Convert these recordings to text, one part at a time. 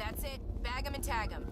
That's it. Bag him and tag him.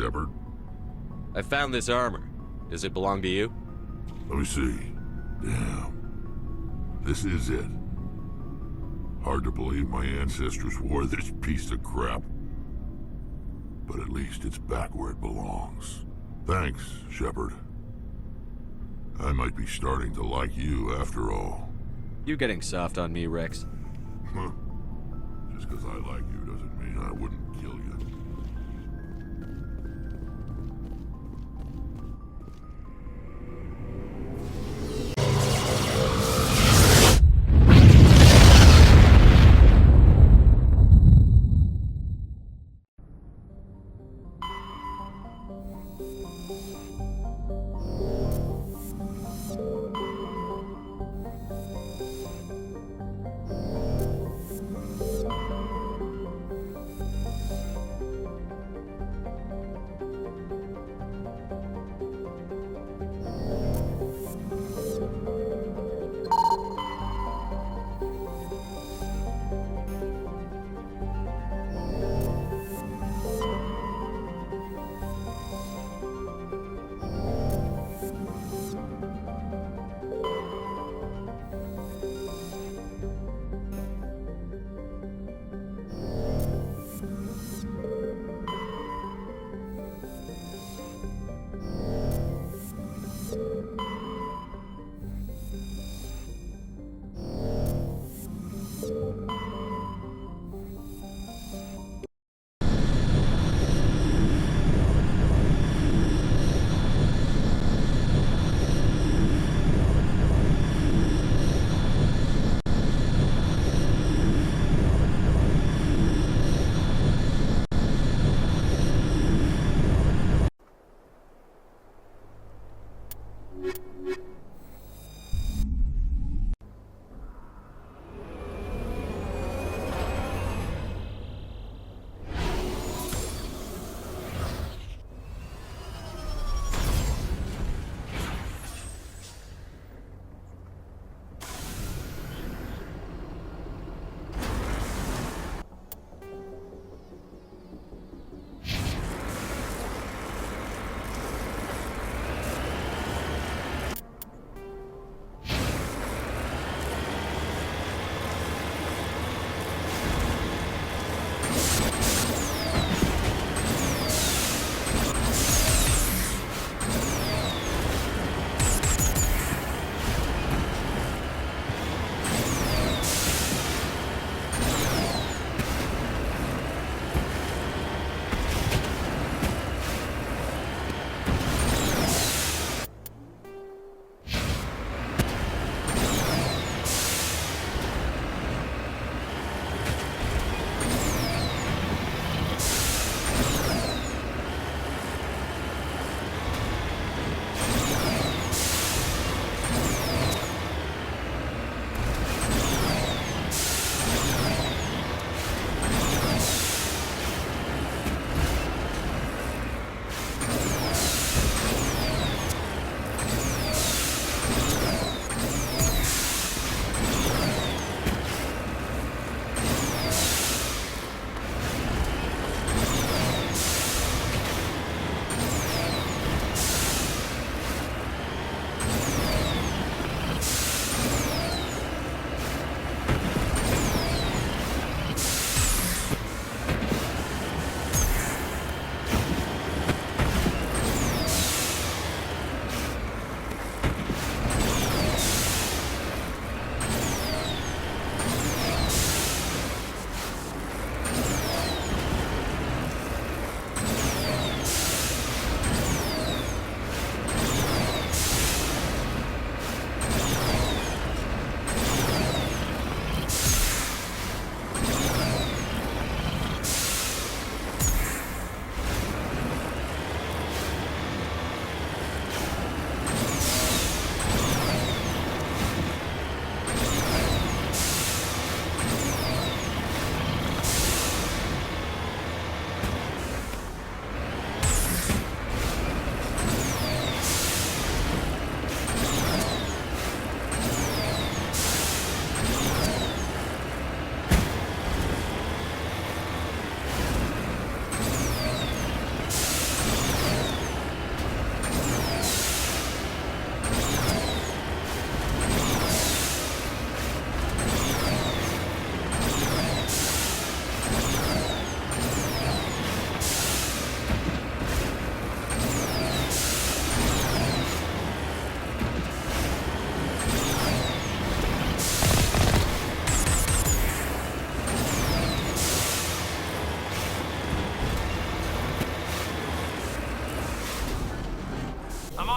Shepard? I found this armor. Does it belong to you? Let me see. Damn. This is it. Hard to believe my ancestors wore this piece of crap. But at least it's back where it belongs. Thanks, Shepard. I might be starting to like you after all. You getting soft on me, Rex? Huh. Just because I like you doesn't mean I wouldn't kill you.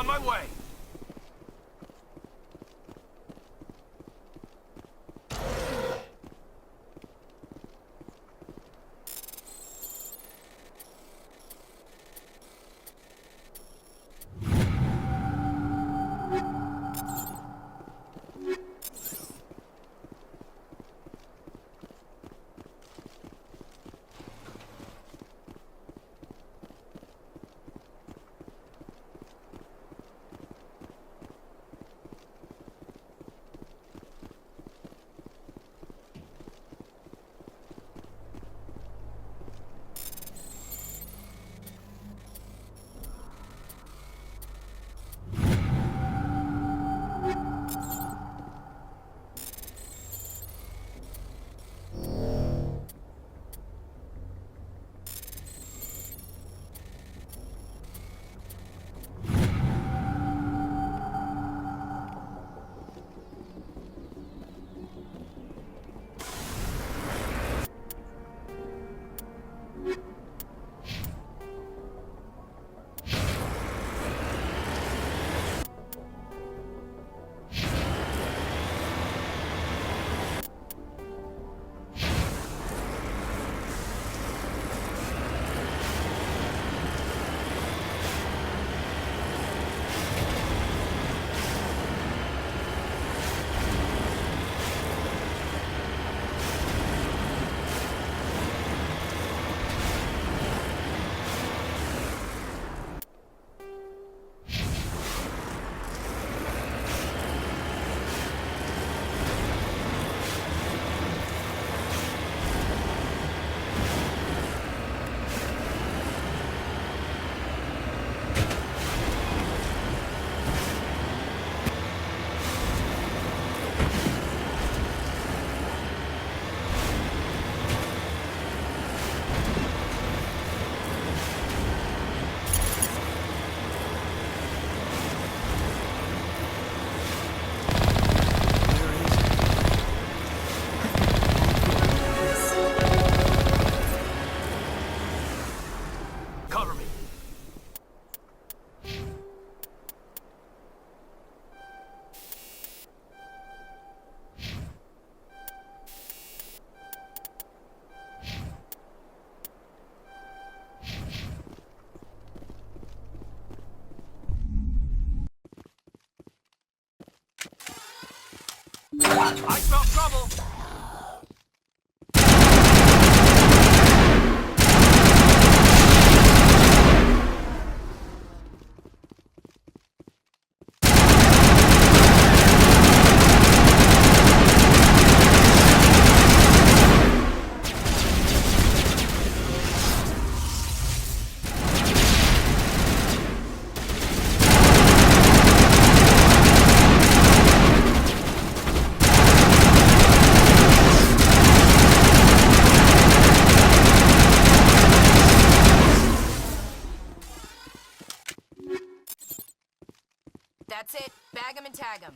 On my way. Cover me. I smell trouble. That's it. Bag 'em and tag 'em.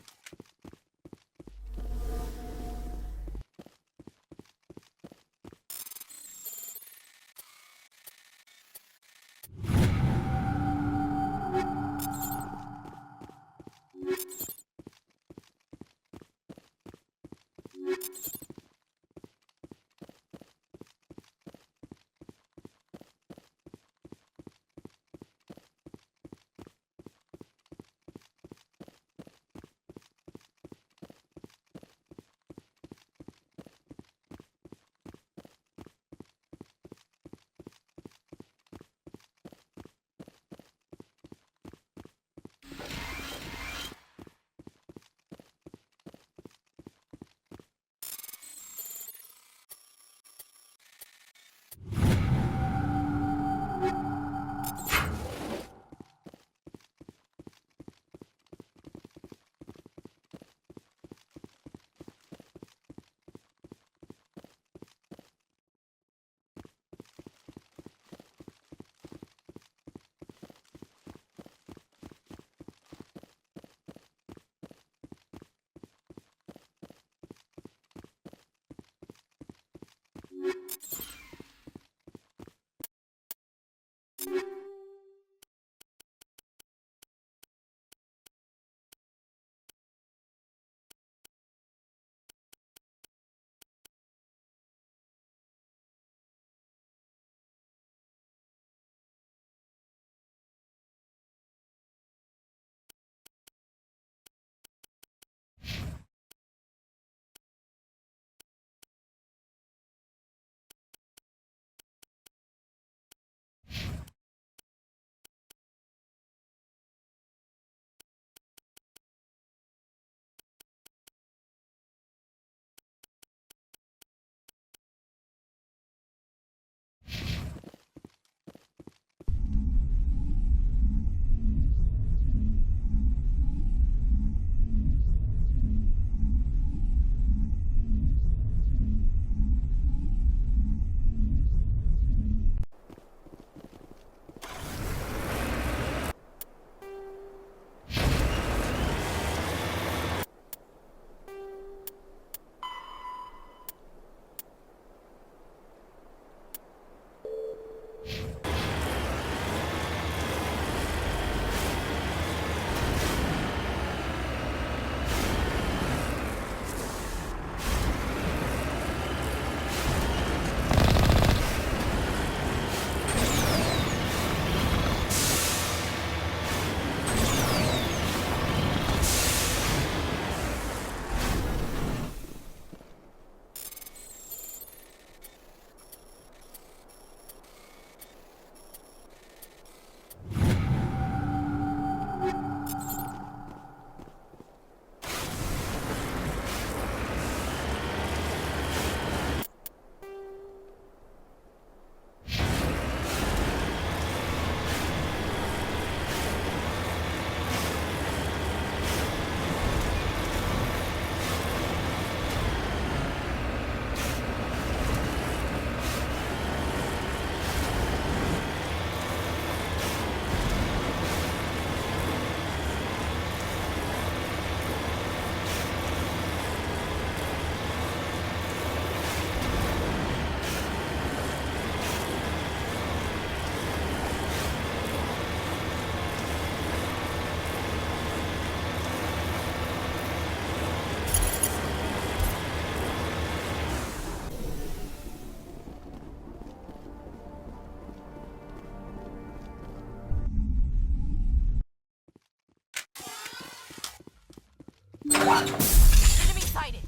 Enemy sighted.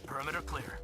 Perimeter clear.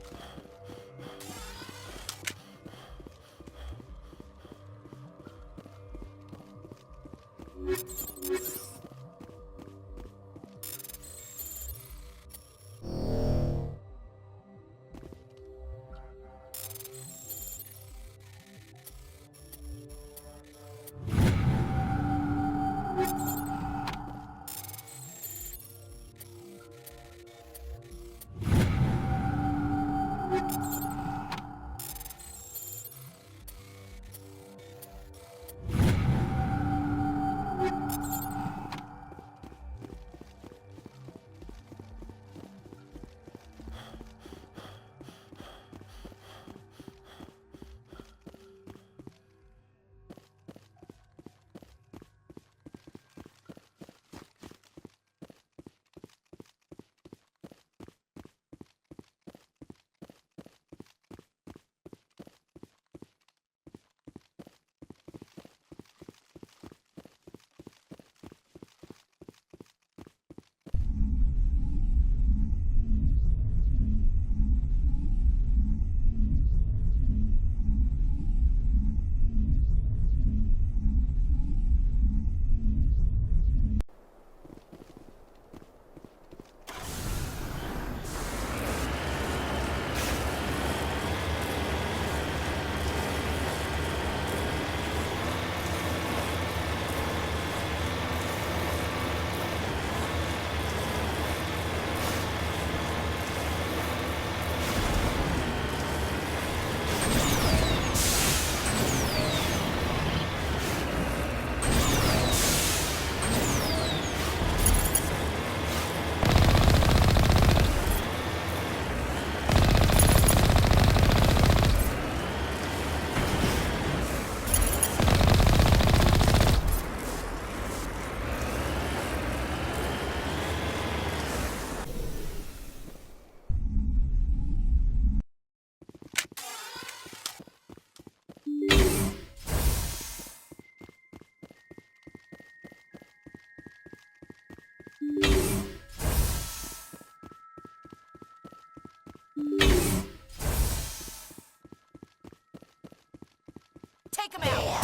Take him out.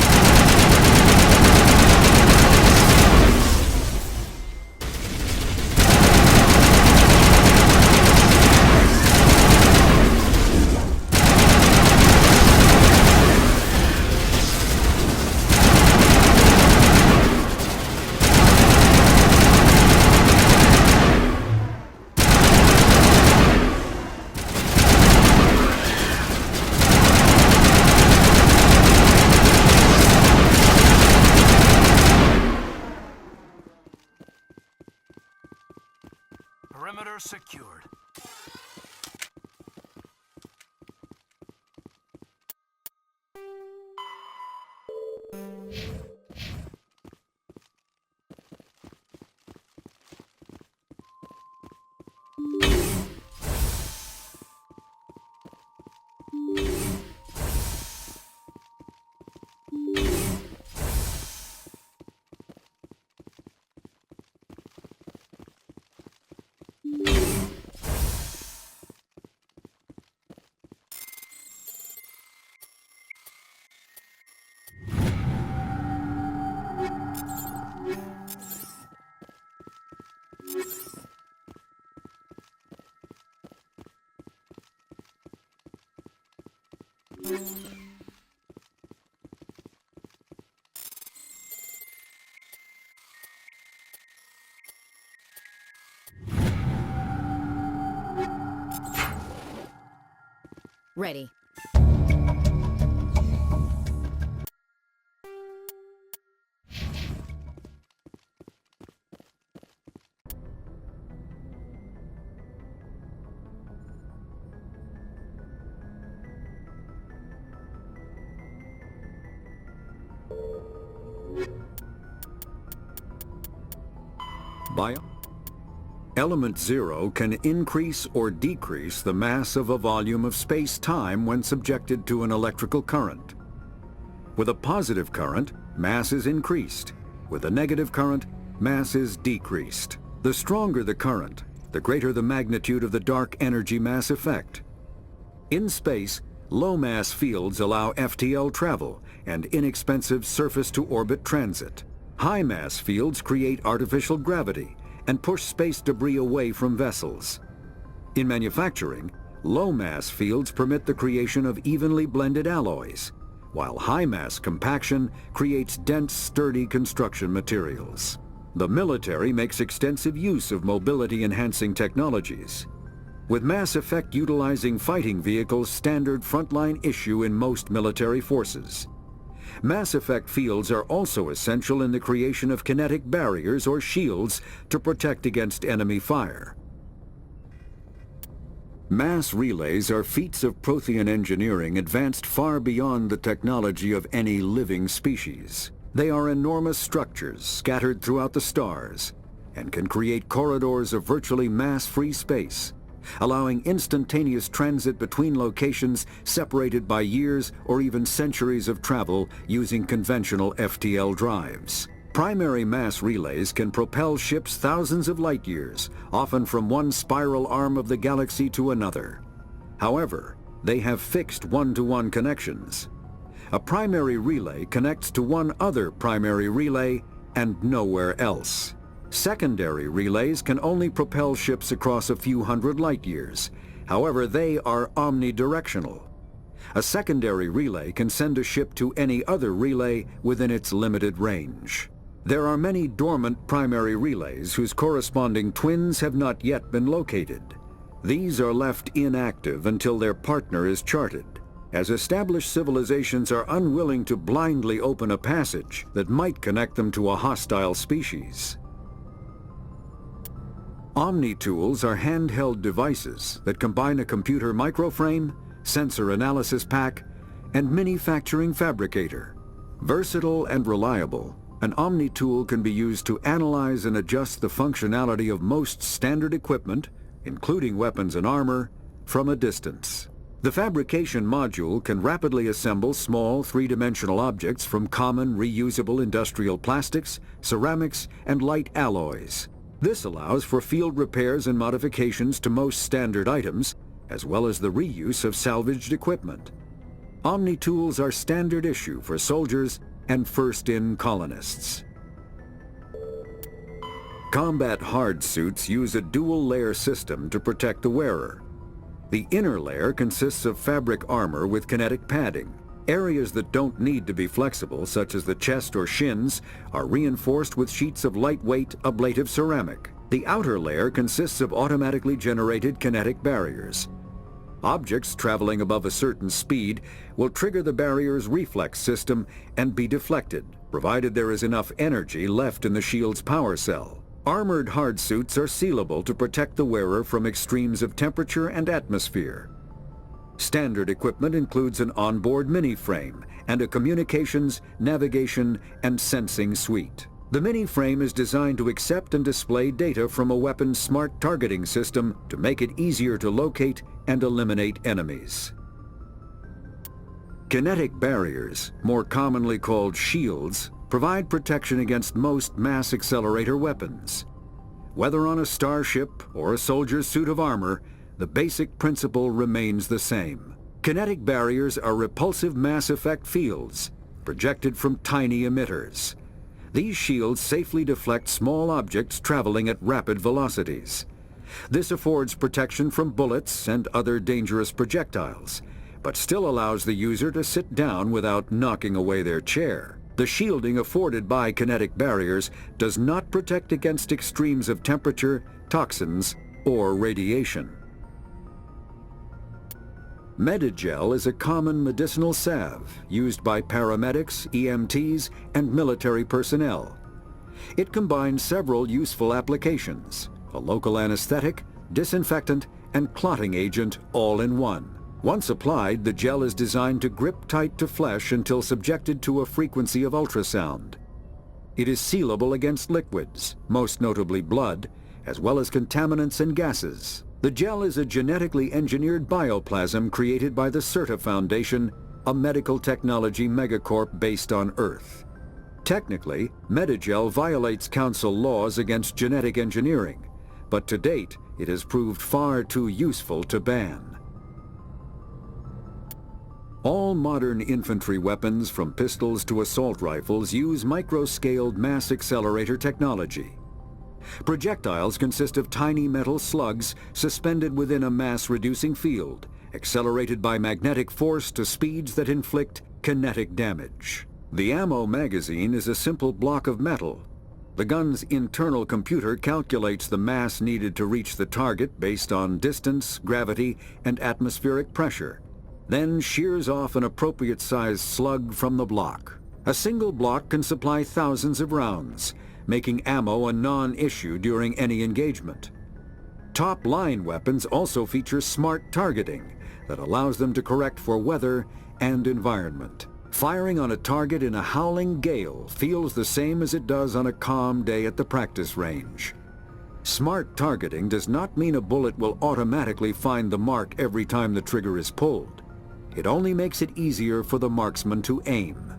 Perimeter secured. Ready. Element 0 can increase or decrease the mass of a volume of space-time when subjected to an electrical current. With a positive current, mass is increased. With a negative current, mass is decreased. The stronger the current, the greater the magnitude of the dark energy mass effect. In space, low-mass fields allow FTL travel and inexpensive surface-to-orbit transit. High-mass fields create artificial gravity and push space debris away from vessels. In manufacturing, low-mass fields permit the creation of evenly blended alloys, while high-mass compaction creates dense, sturdy construction materials. The military makes extensive use of mobility-enhancing technologies, with mass effect utilizing fighting vehicles standard frontline issue in most military forces. Mass effect fields are also essential in the creation of kinetic barriers or shields to protect against enemy fire. Mass relays are feats of Prothean engineering advanced far beyond the technology of any living species. They are enormous structures scattered throughout the stars and can create corridors of virtually mass-free space, allowing instantaneous transit between locations separated by years or even centuries of travel using conventional FTL drives. Primary mass relays can propel ships thousands of light years, often from one spiral arm of the galaxy to another. However, they have fixed one-to-one connections. A primary relay connects to one other primary relay and nowhere else. Secondary relays can only propel ships across a few hundred light years. However, they are omnidirectional. A secondary relay can send a ship to any other relay within its limited range. There are many dormant primary relays whose corresponding twins have not yet been located. These are left inactive until their partner is charted, as established civilizations are unwilling to blindly open a passage that might connect them to a hostile species. Omni-tools are handheld devices that combine a computer microframe, sensor analysis pack, and manufacturing fabricator. Versatile and reliable, an Omni-tool can be used to analyze and adjust the functionality of most standard equipment, including weapons and armor, from a distance. The fabrication module can rapidly assemble small three-dimensional objects from common reusable industrial plastics, ceramics, and light alloys. This allows for field repairs and modifications to most standard items, as well as the reuse of salvaged equipment. Omni-tools are standard issue for soldiers and first-in colonists. Combat hard suits use a dual-layer system to protect the wearer. The inner layer consists of fabric armor with kinetic padding. Areas that don't need to be flexible, such as the chest or shins, are reinforced with sheets of lightweight, ablative ceramic. The outer layer consists of automatically generated kinetic barriers. Objects traveling above a certain speed will trigger the barrier's reflex system and be deflected, provided there is enough energy left in the shield's power cell. Armored hard suits are sealable to protect the wearer from extremes of temperature and atmosphere. Standard equipment includes an onboard mini-frame and a communications, navigation, and sensing suite. The mini-frame is designed to accept and display data from a weapon's smart targeting system to make it easier to locate and eliminate enemies. Kinetic barriers, more commonly called shields, provide protection against most mass accelerator weapons. Whether on a starship or a soldier's suit of armor, the basic principle remains the same. Kinetic barriers are repulsive mass effect fields, projected from tiny emitters. These shields safely deflect small objects traveling at rapid velocities. This affords protection from bullets and other dangerous projectiles, but still allows the user to sit down without knocking away their chair. The shielding afforded by kinetic barriers does not protect against extremes of temperature, toxins, or radiation. Medigel is a common medicinal salve used by paramedics, EMTs, and military personnel. It combines several useful applications: a local anesthetic, disinfectant, and clotting agent all in one. Once applied, the gel is designed to grip tight to flesh until subjected to a frequency of ultrasound. It is sealable against liquids, most notably blood, as well as contaminants and gases. The gel is a genetically engineered bioplasm created by the CERTA Foundation, a medical technology megacorp based on Earth. Technically, Medigel violates council laws against genetic engineering, but to date, it has proved far too useful to ban. All modern infantry weapons, from pistols to assault rifles, use microscaled mass accelerator technology. Projectiles consist of tiny metal slugs suspended within a mass-reducing field, accelerated by magnetic force to speeds that inflict kinetic damage. The ammo magazine is a simple block of metal. The gun's internal computer calculates the mass needed to reach the target based on distance, gravity, and atmospheric pressure, then shears off an appropriate-sized slug from the block. A single block can supply thousands of rounds, making ammo a non-issue during any engagement. Top-line weapons also feature smart targeting that allows them to correct for weather and environment. Firing on a target in a howling gale feels the same as it does on a calm day at the practice range. Smart targeting does not mean a bullet will automatically find the mark every time the trigger is pulled. It only makes it easier for the marksman to aim.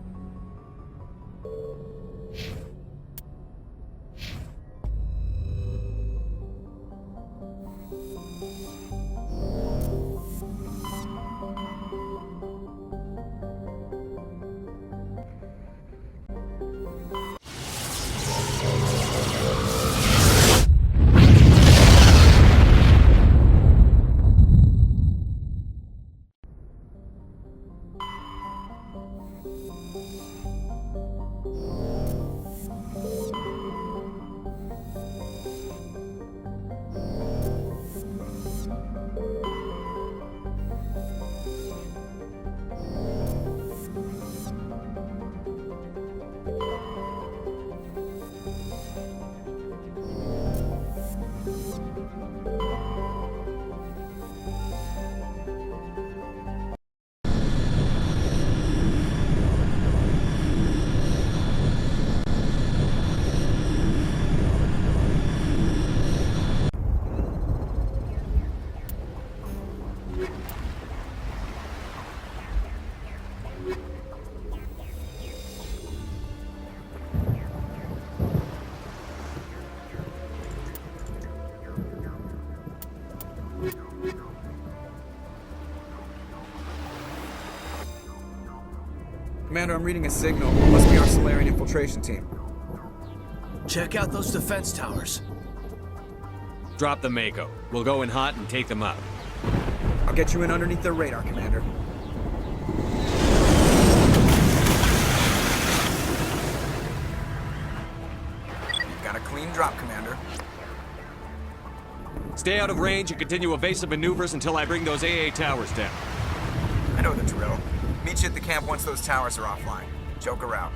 Commander, I'm reading a signal. It must be our Solarian infiltration team. Check out those defense towers. Drop the Mako. We'll go in hot and take them out. I'll get you in underneath their radar, Commander. You've got a clean drop, Commander. Stay out of range and continue evasive maneuvers until I bring those AA towers down. I know the drill. Meet you at the camp once those towers are offline. Joker out.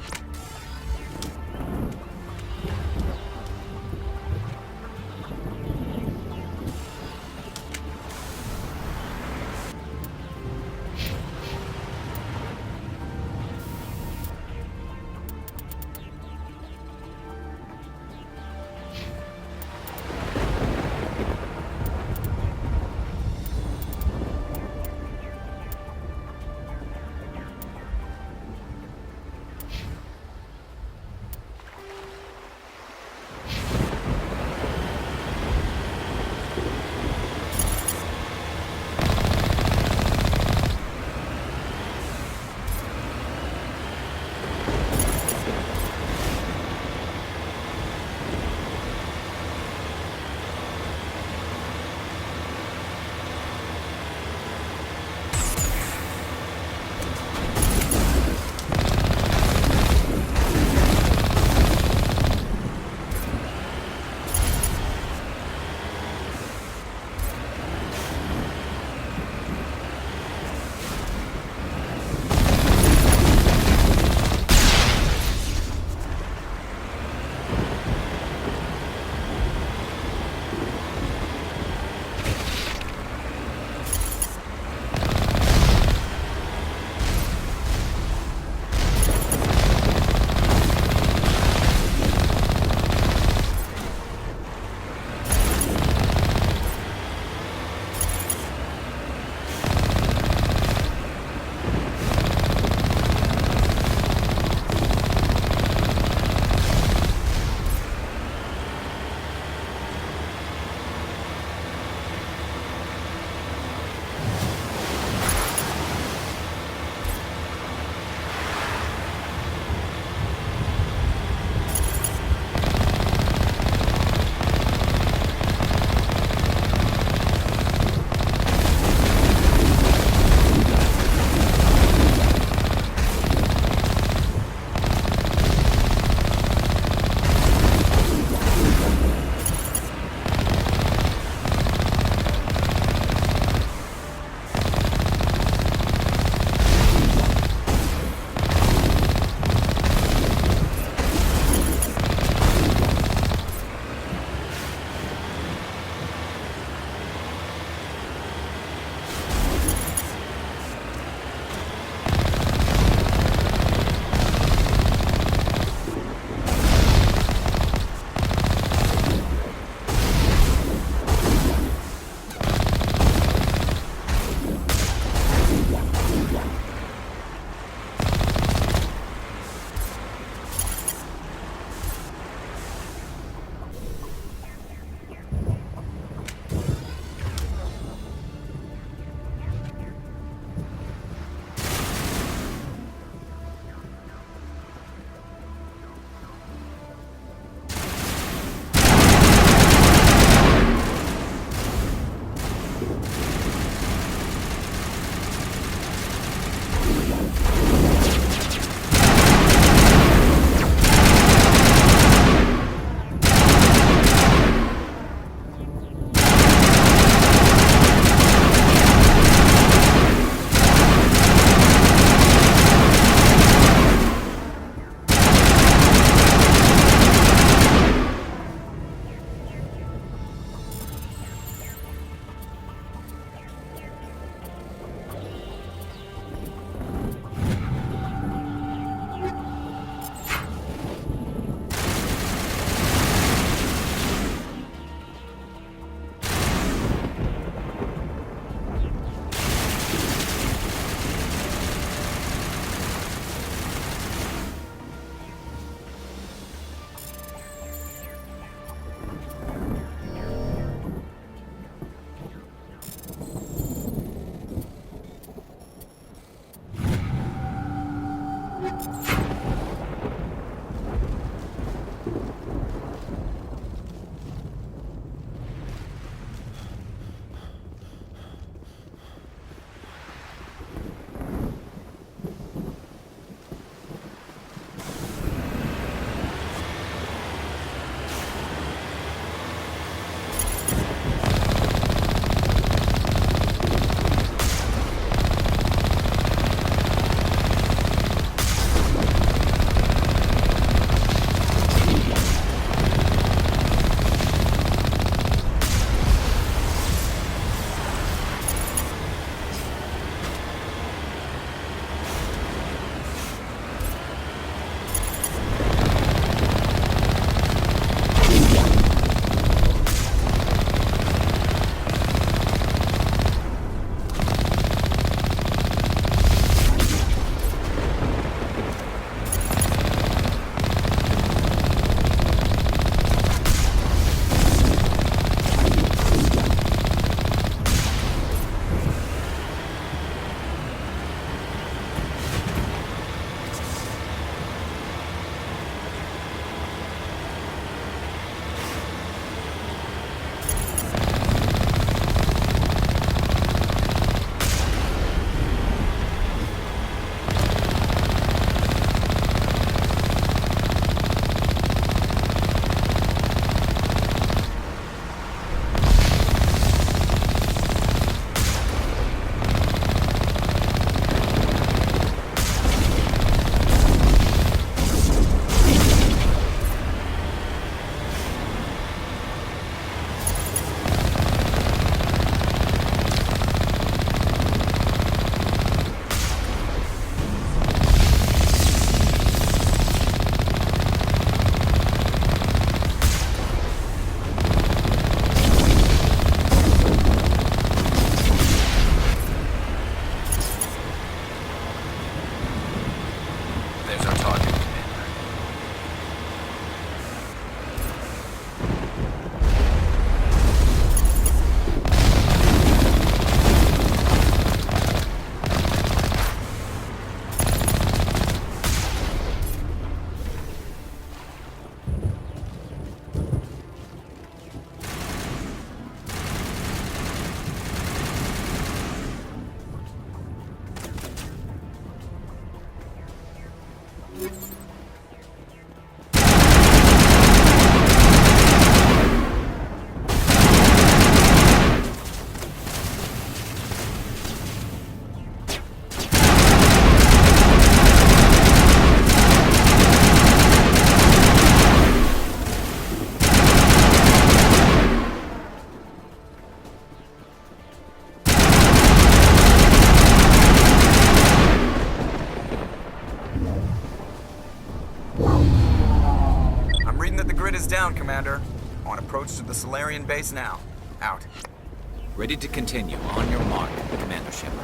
Commander. On approach to the Solarian base now. Out. Ready to continue. On your mark, Commander Shepard.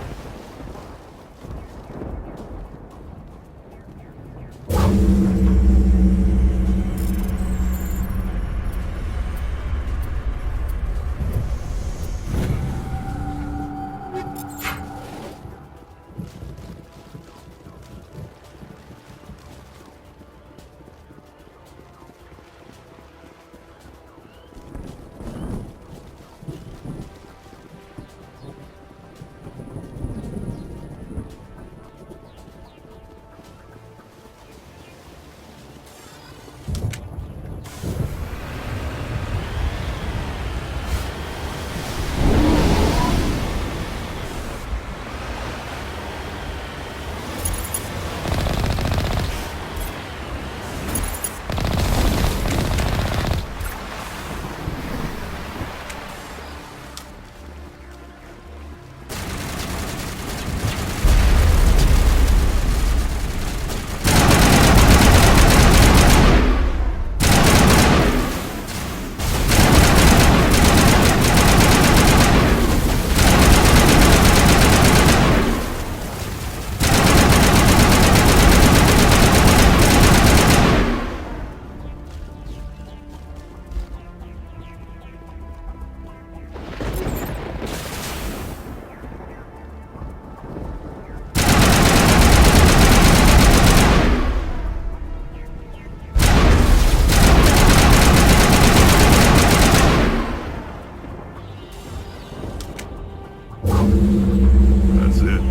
That's it.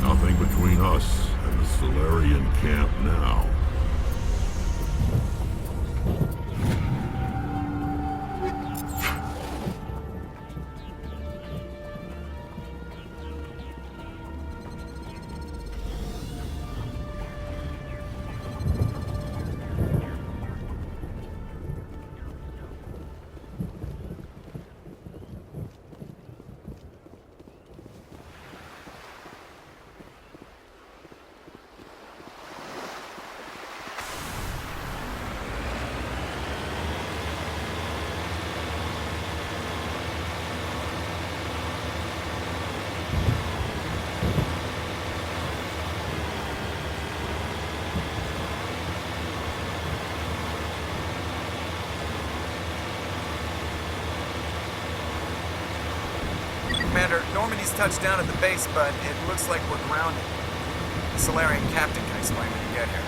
Nothing between us and the Solarian camp now. Commander, Normandy's touched down at the base, but it looks like we're grounded. The Solarian captain can explain when you get here.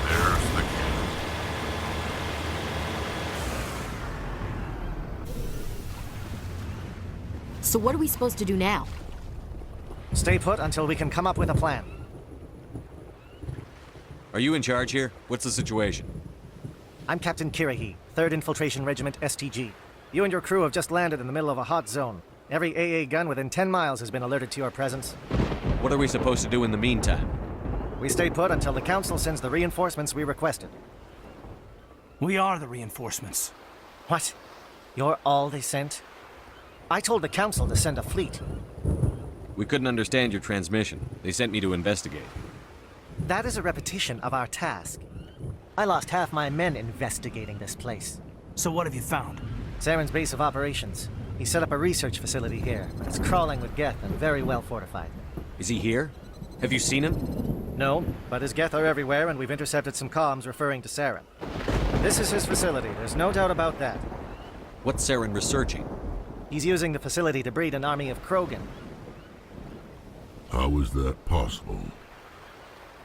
There's the camp. So what are we supposed to do now? Stay put until we can come up with a plan. Are you in charge here? What's the situation? I'm Captain Kirahi, 3rd Infiltration Regiment STG. You and your crew have just landed in the middle of a hot zone. Every AA gun within 10 miles has been alerted to your presence. What are we supposed to do in the meantime? We stay put until the Council sends the reinforcements we requested. We are the reinforcements. What? You're all they sent? I told the Council to send a fleet. We couldn't understand your transmission. They sent me to investigate. That is a repetition of our task. I lost half my men investigating this place. So what have you found? Saren's base of operations. He set up a research facility here, but it's crawling with Geth and very well fortified. Is he here? Have you seen him? No, but his Geth are everywhere, and we've intercepted some comms referring to Saren. This is his facility, there's no doubt about that. What's Saren researching? He's using the facility to breed an army of Krogan. How is that possible?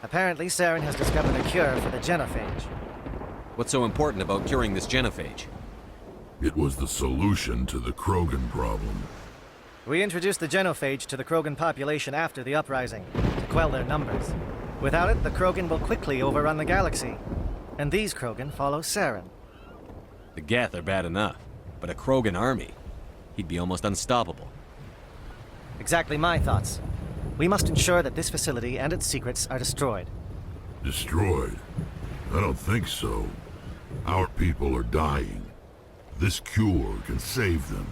Apparently, Saren has discovered a cure for the genophage. What's so important about curing this genophage? It was the solution to the Krogan problem. We introduced the genophage to the Krogan population after the uprising, to quell their numbers. Without it, the Krogan will quickly overrun the galaxy. And these Krogan follow Saren. The Geth are bad enough, but a Krogan army? He'd be almost unstoppable. Exactly my thoughts. We must ensure that this facility and its secrets are destroyed. Destroyed? I don't think so. Our people are dying. This cure can save them.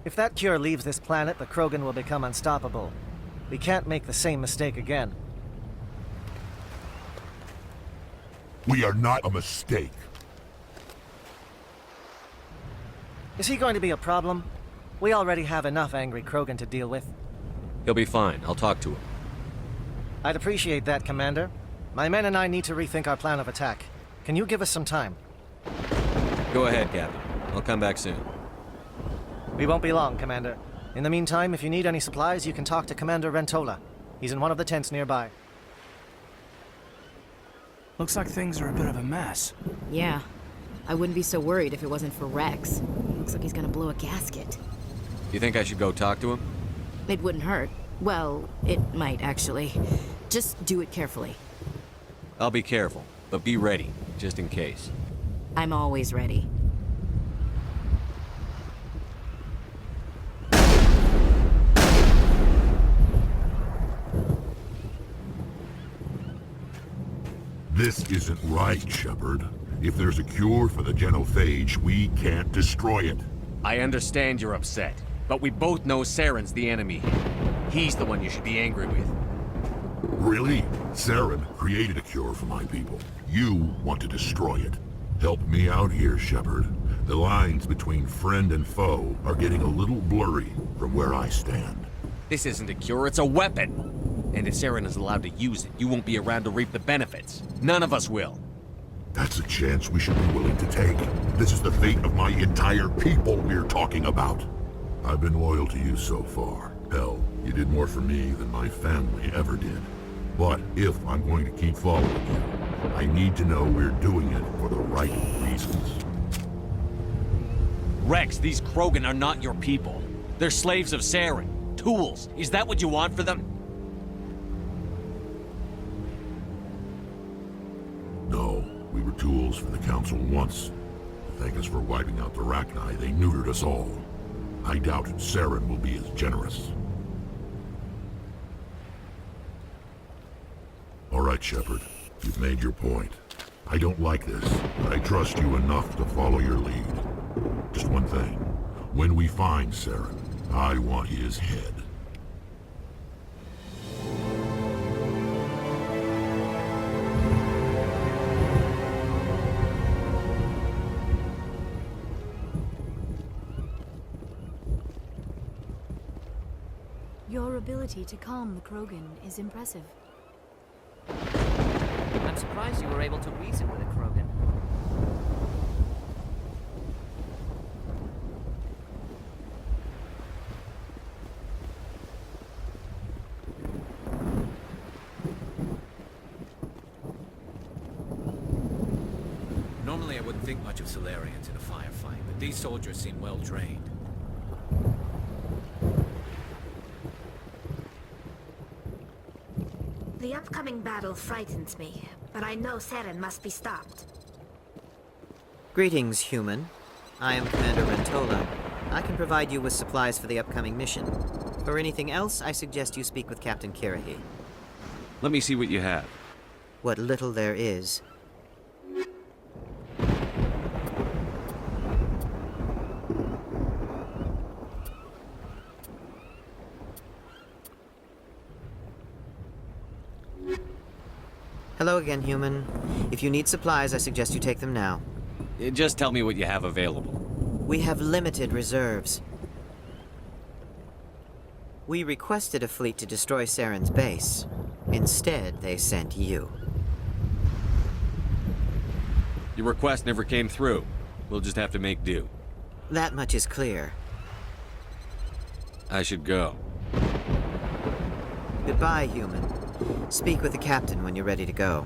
If that cure leaves this planet, the Krogan will become unstoppable. We can't make the same mistake again. We are not a mistake. Is he going to be a problem? We already have enough angry Krogan to deal with. He'll be fine. I'll talk to him. I'd appreciate that, Commander. My men and I need to rethink our plan of attack. Can you give us some time? Go ahead, Captain. I'll come back soon. We won't be long, Commander. In the meantime, if you need any supplies, you can talk to Commander Rentola. He's in one of the tents nearby. Looks like things are a bit of a mess. Yeah. I wouldn't be so worried if it wasn't for Rex. Looks like he's gonna blow a gasket. You think I should go talk to him? It wouldn't hurt. Well, it might, actually. Just do it carefully. I'll be careful, but be ready, just in case. I'm always ready. This isn't right, Shepard. If there's a cure for the genophage, we can't destroy it. I understand you're upset, but we both know Saren's the enemy here. He's the one you should be angry with. Really? Saren created a cure for my people. You want to destroy it. Help me out here, Shepard. The lines between friend and foe are getting a little blurry from where I stand. This isn't a cure, it's a weapon! And if Saren is allowed to use it, you won't be around to reap the benefits. None of us will. That's a chance we should be willing to take. This is the fate of my entire people we're talking about. I've been loyal to you so far. Hell, you did more for me than my family ever did. But if I'm going to keep following you, I need to know we're doing it for the right reasons. Rex, these Krogan are not your people. They're slaves of Saren. Tools. Is that what you want for them? No, we were tools for the Council once. Thank us for wiping out the Rachni, they neutered us all. I doubt Saren will be as generous. All right, Shepard. You've made your point. I don't like this, but I trust you enough to follow your lead. Just one thing. When we find Saren, I want his head. Your ability to calm the Krogan is impressive. I'm surprised you were able to reason with a Krogan. Normally I wouldn't think much of Solarians in a firefight, but these soldiers seem well trained. The upcoming battle frightens me, but I know Saren must be stopped. Greetings, human. I am Commander Rentola. I can provide you with supplies for the upcoming mission. For anything else, I suggest you speak with Captain Kirahi. Let me see what you have. What little there is. Hello again, human. If you need supplies, I suggest you take them now. Just tell me what you have available. We have limited reserves. We requested a fleet to destroy Saren's base. Instead, they sent you. Your request never came through. We'll just have to make do. That much is clear. I should go. Goodbye, human. Speak with the captain when you're ready to go.